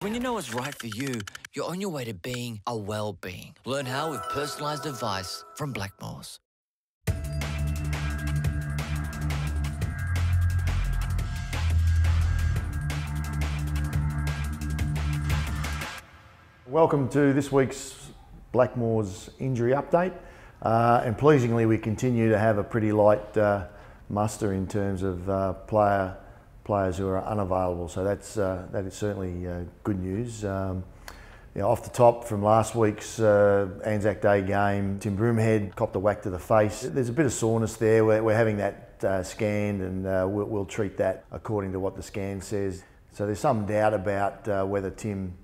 When you know what's right for you, you're on your way to being a well-being. Learn how with personalised advice from Blackmores. Welcome to this week's Blackmores Injury Update. And pleasingly, we continue to have a pretty light muster in terms of players who are unavailable. So that is certainly good news. Off the top from last week's Anzac Day game, Tim Broomhead copped a whack to the face. There's a bit of soreness there. We're having that scanned, and we'll treat that according to what the scan says. So there's some doubt about whether Tim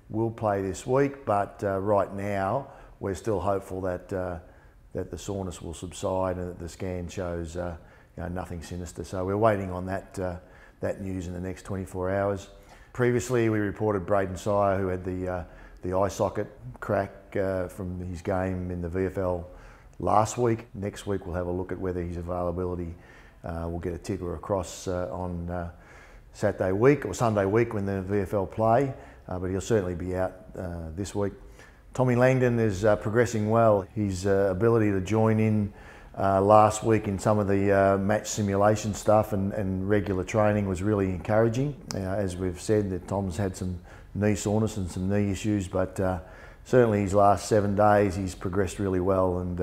will play this week, but right now we're still hopeful that the soreness will subside and that the scan shows nothing sinister. So we're waiting on that news in the next 24 hours. Previously, we reported Braden Sire, who had the eye socket crack from his game in the VFL last week. Next week, we'll have a look at whether his availability will get a tick or a cross on Saturday week or Sunday week when the VFL play. But he'll certainly be out this week. Tommy Langdon is progressing well. His ability to join in last week in some of the match simulation stuff and regular training was really encouraging. As we've said, that Tom's had some knee soreness and some knee issues, but certainly his last 7 days he's progressed really well, and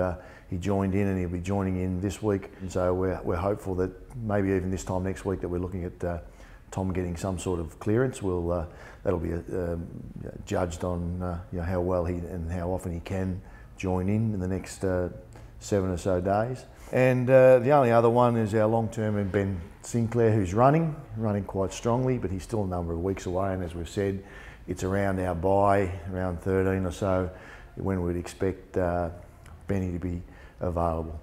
he joined in and he'll be joining in this week. And so we're hopeful that maybe even this time next week that we're looking at Tom getting some sort of clearance. That'll be judged on how well he and how often he can join in the next 7 or so days. And the only other one is our long-term Ben Sinclair, who's running quite strongly, but he's still a number of weeks away. And as we've said, it's around our bye, around 13 or so, when we'd expect Benny to be available.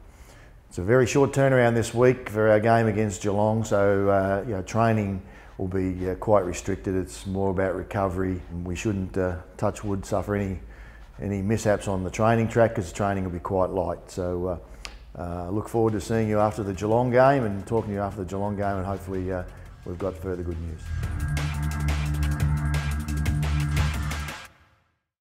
It's a very short turnaround this week for our game against Geelong, so training will be quite restricted. It's more about recovery. We shouldn't, touch wood, suffer any mishaps on the training track, because training will be quite light. So look forward to seeing you after the Geelong game and talking to you after the Geelong game, and hopefully we've got further good news.